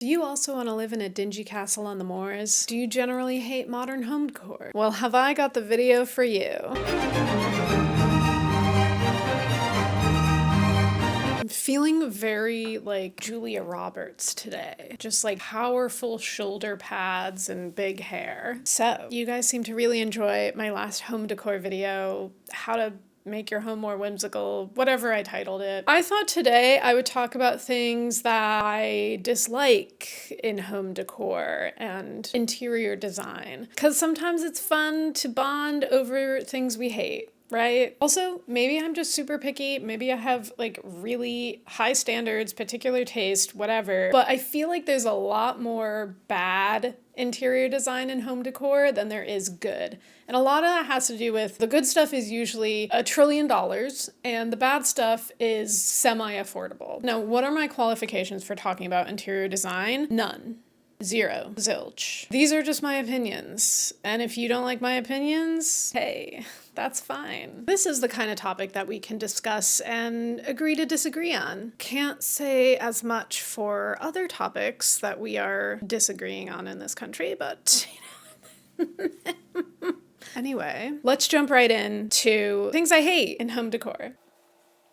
Do you also want to live in a dingy castle on the moors? Do you generally hate modern home decor? Well, have I got the video for you. I'm feeling very like Julia Roberts today. Just like powerful shoulder pads and big hair. So, you guys seem to really enjoy my last home decor video, how to make your home more whimsical, whatever I titled it. I thought today I would talk about things that I dislike in home decor and interior design, because sometimes it's fun to bond over things we hate. Right? Also, maybe I'm just super picky. Maybe I have like really high standards, particular taste, whatever. But I feel like there's a lot more bad interior design and home decor than there is good. And a lot of that has to do with the good stuff is usually $1 trillion and the bad stuff is semi-affordable. Now, what are my qualifications for talking about interior design? None. Zero. Zilch. These are just my opinions. And if you don't like my opinions, hey, that's fine. This is the kind of topic that we can discuss and agree to disagree on. Can't say as much for other topics that we are disagreeing on in this country, but you know. Anyway, let's jump right into things I hate in home decor.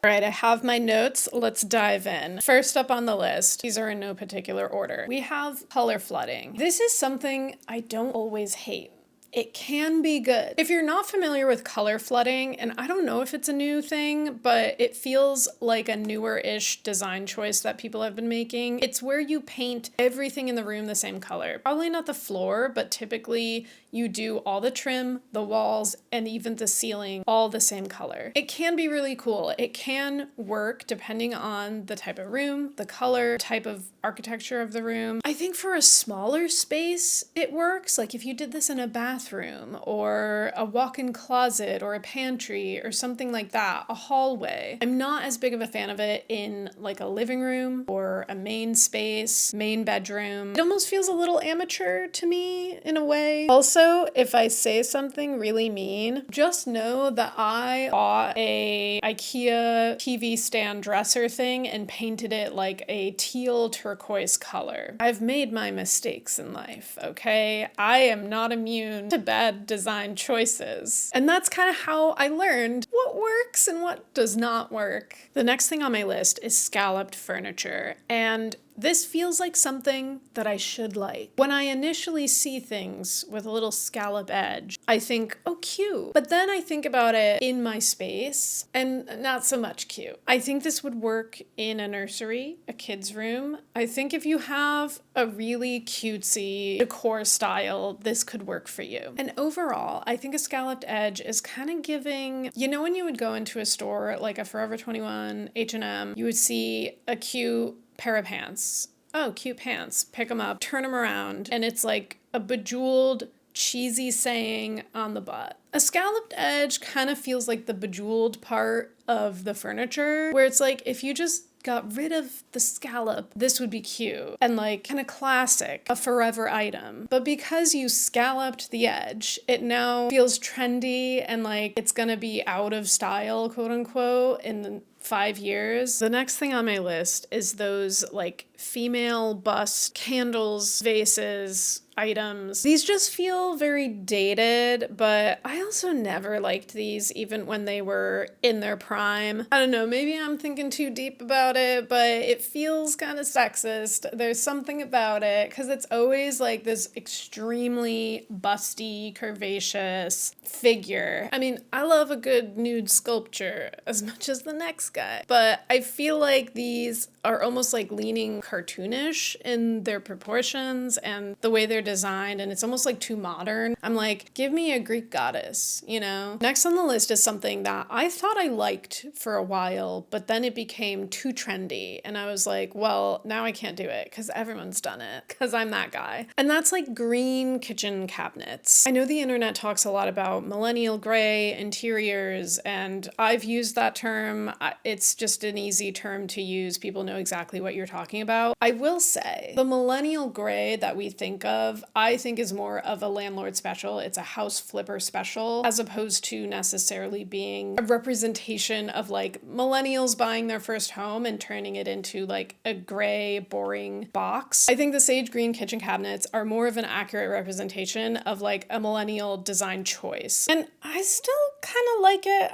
All right, I have my notes. Let's dive in. First up on the list, these are in no particular order. We have color flooding. This is something I don't always hate. It can be good. If you're not familiar with color flooding, and I don't know if it's a new thing, but it feels like a newer-ish design choice that people have been making. It's where you paint everything in the room the same color. Probably not the floor, but typically you do all the trim, the walls, and even the ceiling all the same color. It can be really cool. It can work depending on the type of room, the color, type of architecture of the room. I think for a smaller space, it works. Like if you did this in a bathroom or a walk-in closet or a pantry or something like that, a hallway. I'm not as big of a fan of it in like a living room or a main space, main bedroom. It almost feels a little amateur to me in a way. Also, if I say something really mean, just know that I bought a IKEA TV stand dresser thing and painted it like a teal turquoise color. I've made my mistakes in life, okay? I am not immune to bad design choices. And that's kind of how I learned what works and what does not work. The next thing on my list is scalloped furniture, and this feels like something that I should like. When I initially see things with a little scallop edge, I think, oh, cute. But then I think about it in my space, and not so much cute. I think this would work in a nursery, a kid's room. I think if you have a really cutesy decor style, this could work for you. And overall, I think a scalloped edge is kind of giving, you know, when you would go into a store like a Forever 21, H&M, you would see a cute pair of pants. Oh, cute pants. Pick them up, turn them around, and it's like a bejeweled, cheesy saying on the butt. A scalloped edge kind of feels like the bejeweled part of the furniture, where it's like if you just got rid of the scallop, this would be cute and like kind of classic, a forever item. But because you scalloped the edge, it now feels trendy and like it's gonna be out of style, quote unquote, in 5 years. The next thing on my list is those like female bust candles, vases, items. These just feel very dated, but I also never liked these even when they were in their prime. I don't know, maybe I'm thinking too deep about it, but it feels kind of sexist. There's something about it because it's always like this extremely busty, curvaceous figure. I mean, I love a good nude sculpture as much as the next guy, but I feel like these are almost like leaning cartoonish in their proportions and the way they're designed, and it's almost like too modern. I'm like, give me a Greek goddess, you know? Next on the list is something that I thought I liked for a while, but then it became too trendy, and I was like, well, now I can't do it because everyone's done it, because I'm that guy. And that's like green kitchen cabinets. I know the internet talks a lot about millennial gray interiors, and I've used that term. It's just an easy term to use. People know know exactly what you're talking about. I will say the millennial gray that we think of, I think is more of a landlord special. It's a house flipper special, as opposed to necessarily being a representation of like millennials buying their first home and turning it into like a gray, boring box. I think the sage green kitchen cabinets are more of an accurate representation of like a millennial design choice. And I still kind of like it.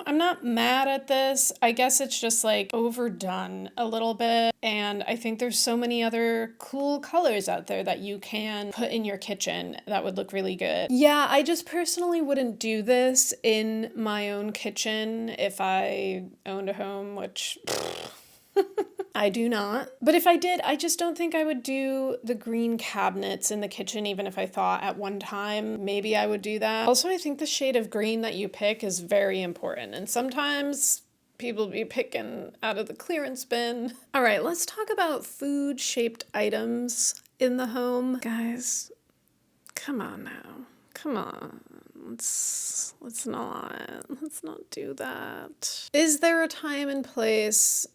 I'm not mad at this. I guess it's just like overdone a little bit. And I think there's so many other cool colors out there that you can put in your kitchen that would look really good. Yeah, I just personally wouldn't do this in my own kitchen if I owned a home, which I do not. But if I did, I just don't think I would do the green cabinets in the kitchen, even if I thought at one time maybe I would do that. Also, I think the shade of green that you pick is very important. And sometimes people be picking out of the clearance bin. All right, let's talk about food-shaped items in the home. Guys, come on now. Come on. Let's not do that. Is there a time and place?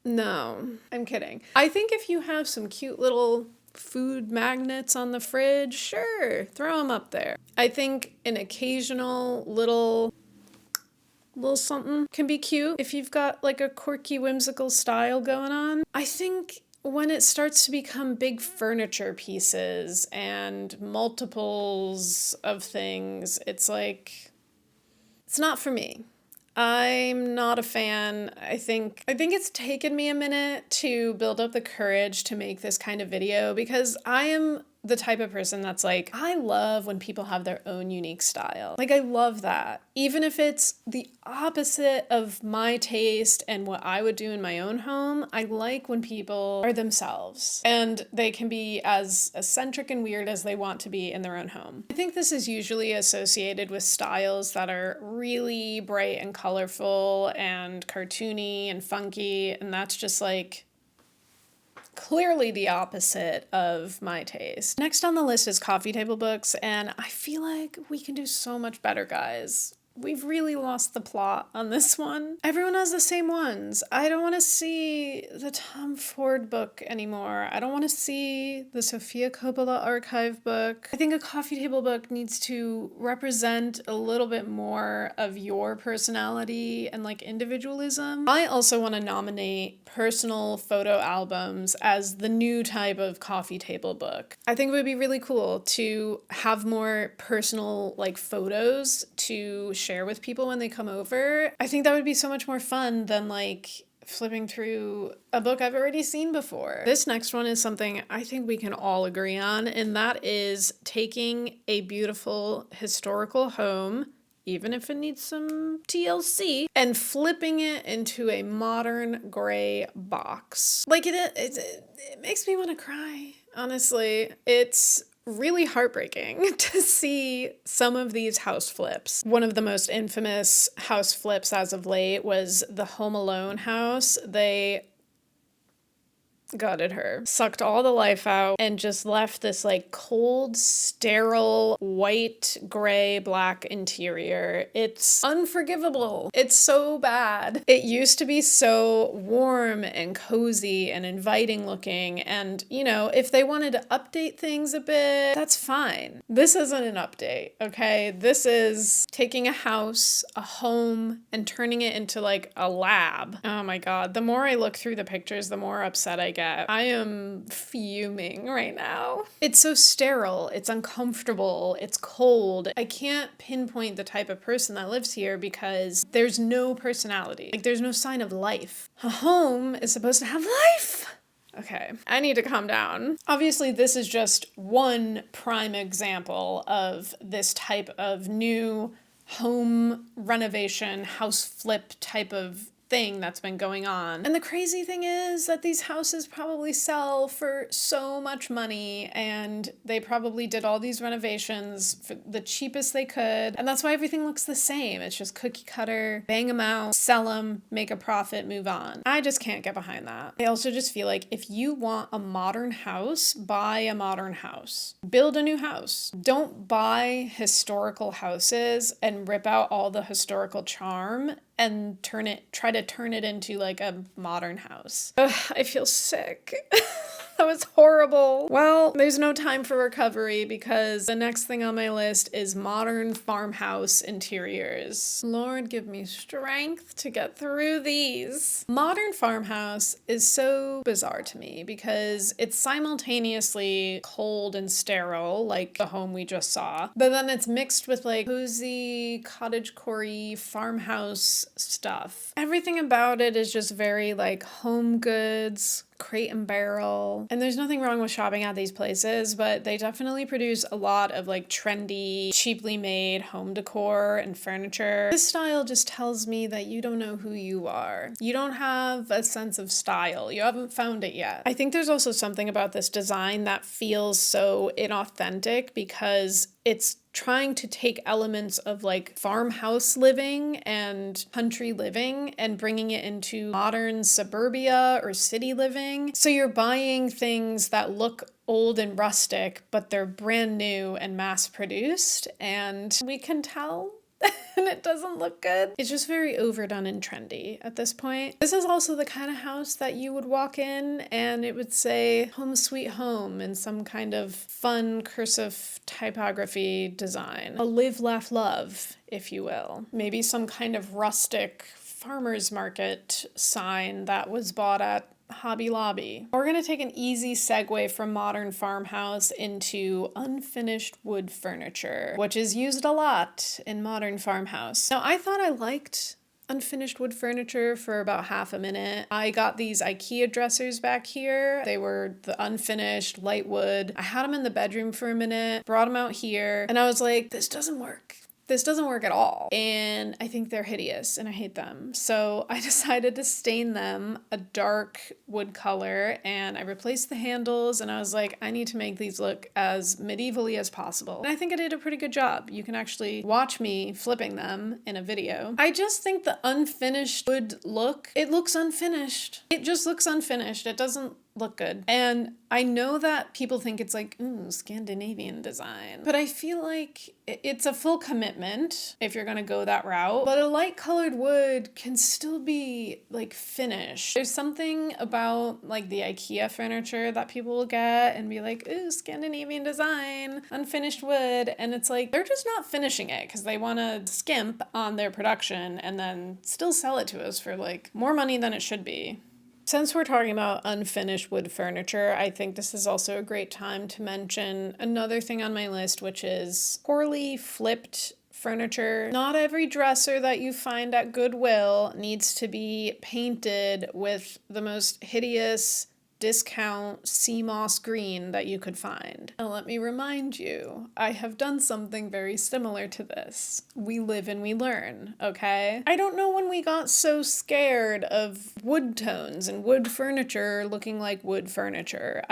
No, I'm kidding. I think if you have some cute little food magnets on the fridge, sure, throw them up there. I think an occasional little something can be cute if you've got like a quirky, whimsical style going on. I think when it starts to become big furniture pieces and multiples of things, it's like, it's not for me. I'm not a fan. I think it's taken me a minute to build up the courage to make this kind of video because I am the type of person that's like, I love when people have their own unique style. Like, I love that. Even if it's the opposite of my taste and what I would do in my own home, I like when people are themselves and they can be as eccentric and weird as they want to be in their own home. I think this is usually associated with styles that are really bright and colorful and cartoony and funky, and that's just like clearly the opposite of my taste. Next on the list is coffee table books, and I feel like we can do so much better, guys. We've really lost the plot on this one. Everyone has the same ones. I don't want to see the Tom Ford book anymore. I don't want to see the Sofia Coppola archive book. I think a coffee table book needs to represent a little bit more of your personality and like individualism. I also want to nominate personal photo albums as the new type of coffee table book. I think it would be really cool to have more personal like photos to share with people when they come over. I think that would be so much more fun than like flipping through a book I've already seen before. This next one is something I think we can all agree on, and that is taking a beautiful historical home, even if it needs some TLC, and flipping it into a modern gray box. Like it makes me want to cry, honestly. It's really heartbreaking to see some of these house flips. One of the most infamous house flips as of late was the Home Alone house. They gutted her, sucked all the life out, and just left this like cold, sterile, white, gray, black interior. It's unforgivable. It's so bad. It used to be so warm and cozy and inviting looking, and you know, if they wanted to update things a bit, that's fine. This isn't an update, okay? This is taking a house, a home, and turning it into like a lab. Oh my god, the more I look through the pictures, the more upset I get. I am fuming right now. It's so sterile, it's uncomfortable, it's cold. I can't pinpoint the type of person that lives here because there's no personality. Like, there's no sign of life. A home is supposed to have life. Okay, I need to calm down. Obviously, this is just one prime example of this type of new home renovation, house flip type of thing that's been going on. And the crazy thing is that these houses probably sell for so much money, and they probably did all these renovations for the cheapest they could, and that's why everything looks the same. It's just cookie cutter, bang them out, sell them, make a profit, move on. I just can't get behind that. I also just feel like if you want a modern house, buy a modern house. Build a new house. Don't buy historical houses and rip out all the historical charm and try to turn it into like a modern house. Ugh, I feel sick. That was horrible. Well, there's no time for recovery because the next thing on my list is modern farmhouse interiors. Lord, give me strength to get through these. Modern farmhouse is so bizarre to me because it's simultaneously cold and sterile, like the home we just saw, but then it's mixed with like cozy, cottagecore farmhouse stuff. Everything about it is just very like home goods, Crate and Barrel. And there's nothing wrong with shopping at these places, but they definitely produce a lot of like trendy, cheaply made home decor and furniture. This style just tells me that you don't know who you are. You don't have a sense of style. You haven't found it yet. I think there's also something about this design that feels so inauthentic because it's trying to take elements of like farmhouse living and country living and bringing it into modern suburbia or city living. So you're buying things that look old and rustic, but they're brand new and mass produced, and we can tell and it doesn't look good. It's just very overdone and trendy at this point. This is also the kind of house that you would walk in and it would say home sweet home in some kind of fun cursive typography design. A live, laugh, love, if you will. Maybe some kind of rustic farmer's market sign that was bought at Hobby Lobby. We're going to take an easy segue from modern farmhouse into unfinished wood furniture, which is used a lot in modern farmhouse. Now, I thought I liked unfinished wood furniture for about half a minute. I got these IKEA dressers back here. They were the unfinished light wood. I had them in the bedroom for a minute, brought them out here, and I was like, this doesn't work. This doesn't work at all. And I think they're hideous and I hate them. So I decided to stain them a dark wood color and I replaced the handles and I was like, I need to make these look as medievally as possible. And I think I did a pretty good job. You can actually watch me flipping them in a video. I just think the unfinished wood look, it looks unfinished. It just looks unfinished. It doesn't look good. And I know that people think it's like, ooh, Scandinavian design. But I feel like it's a full commitment if you're gonna go that route. But a light colored wood can still be like finished. There's something about like the IKEA furniture that people will get and be like, ooh, Scandinavian design, unfinished wood. And it's like, they're just not finishing it because they wanna skimp on their production and then still sell it to us for like more money than it should be. Since we're talking about unfinished wood furniture, I think this is also a great time to mention another thing on my list, which is poorly flipped furniture. Not every dresser that you find at Goodwill needs to be painted with the most hideous discount sea moss green that you could find. Now let me remind you, I have done something very similar to this. We live and we learn, okay? I don't know when we got so scared of wood tones and wood furniture looking like wood furniture.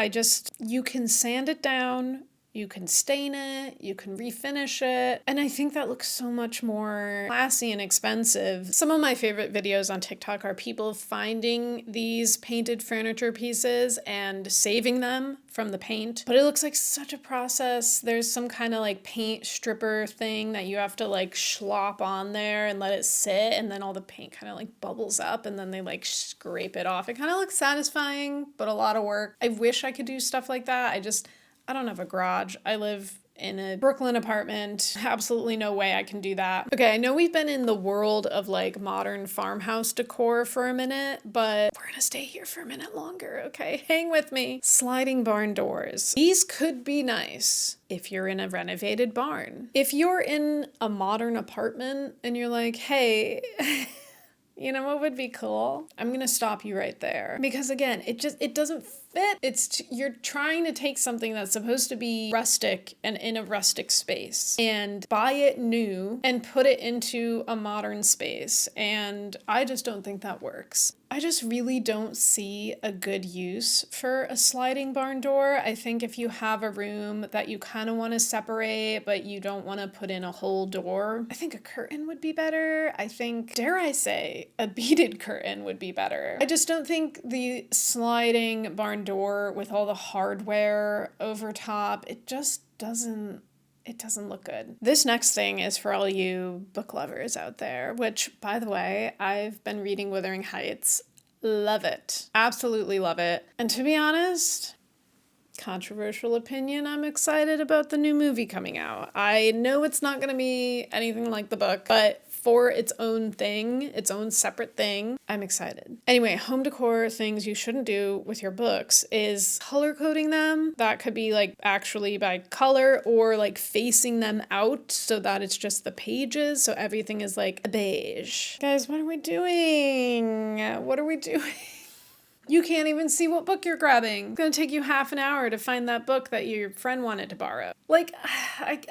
You can sand it down, you can stain it, you can refinish it, and I think that looks so much more classy and expensive. Some of my favorite videos on TikTok are people finding these painted furniture pieces and saving them from the paint, but it looks like such a process. There's some kind of like paint stripper thing that you have to like slop on there and let it sit, and then all the paint kind of like bubbles up and then they like scrape it off. It kind of looks satisfying, but a lot of work. I wish I could do stuff like that. I don't have a garage. I live in a Brooklyn apartment. Absolutely no way I can do that. Okay, I know we've been in the world of like modern farmhouse decor for a minute, but we're gonna stay here for a minute longer, okay? Hang with me. Sliding barn doors. These could be nice if you're in a renovated barn. If you're in a modern apartment and you're like, hey, you know what would be cool? I'm gonna stop you right there. Because again, it doesn't fit. You're trying to take something that's supposed to be rustic and in a rustic space and buy it new and put it into a modern space. And I just don't think that works. I just really don't see a good use for a sliding barn door. I think if you have a room that you kind of want to separate, but you don't want to put in a whole door, I think a curtain would be better. I think, dare I say, a beaded curtain would be better. I just don't think the sliding barn door with all the hardware over top, it just doesn't it doesn't look good. This next thing is for all you book lovers out there, which, by the way, I've been reading Wuthering Heights. Love it. Absolutely love it. And to be honest, controversial opinion, I'm excited about the new movie coming out. I know it's not going to be anything like the book, but for its own thing, its own separate thing, I'm excited. Anyway, home decor things you shouldn't do with your books is color coding them. That could be like actually by color or like facing them out so that it's just the pages. So everything is like a beige. Guys, what are we doing? What are we doing? You can't even see what book you're grabbing. It's gonna take you half an hour to find that book that your friend wanted to borrow. Like, I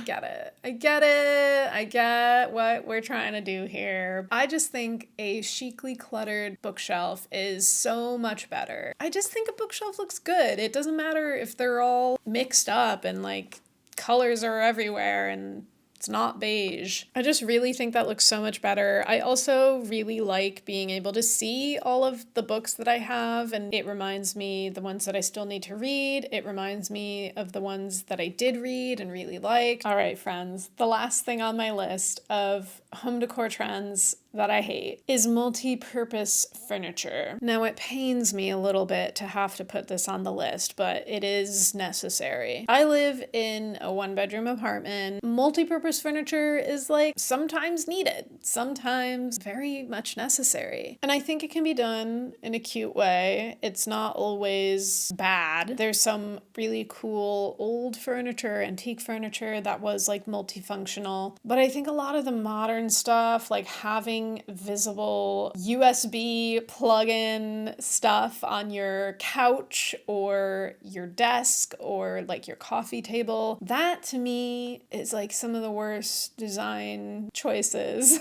get it. I get it. I get what we're trying to do here. I just think a chicly cluttered bookshelf is so much better. I just think a bookshelf looks good. It doesn't matter if they're all mixed up and like colors are everywhere and it's not beige. I just really think that looks so much better. I also really like being able to see all of the books that I have, and it reminds me the ones that I still need to read. It reminds me of the ones that I did read and really like. All right, friends, the last thing on my list of home decor trends that I hate is multi-purpose furniture. Now, it pains me a little bit to have to put this on the list, but it is necessary. I live in a one-bedroom apartment. Multi-purpose furniture is like sometimes needed, sometimes very much necessary. And I think it can be done in a cute way. It's not always bad. There's some really cool old furniture, antique furniture that was like multifunctional. But I think a lot of the modern stuff, like having visible USB plug-in stuff on your couch or your desk or like your coffee table, that to me is like some of the worst design choices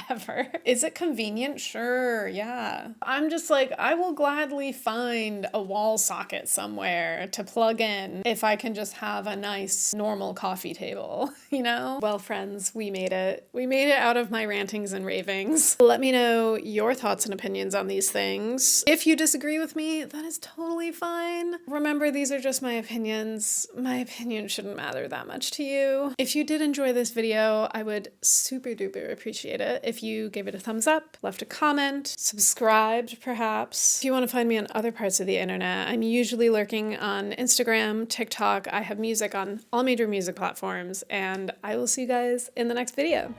ever. Is it convenient? Sure, yeah. I'm just like, I will gladly find a wall socket somewhere to plug in if I can just have a nice normal coffee table, you know? Well, friends, we made it. We made it out of my rantings and ravings. Let me know your thoughts and opinions on these things. If you disagree with me, that is totally fine. Remember, these are just my opinions. My opinion shouldn't matter that much to you. If you did enjoy this video, I would super duper appreciate it if you gave it a thumbs up, left a comment, subscribed perhaps. If you want to find me on other parts of the internet, I'm usually lurking on Instagram, TikTok. I have music on all major music platforms, and I will see you guys in the next video.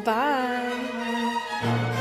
Bye!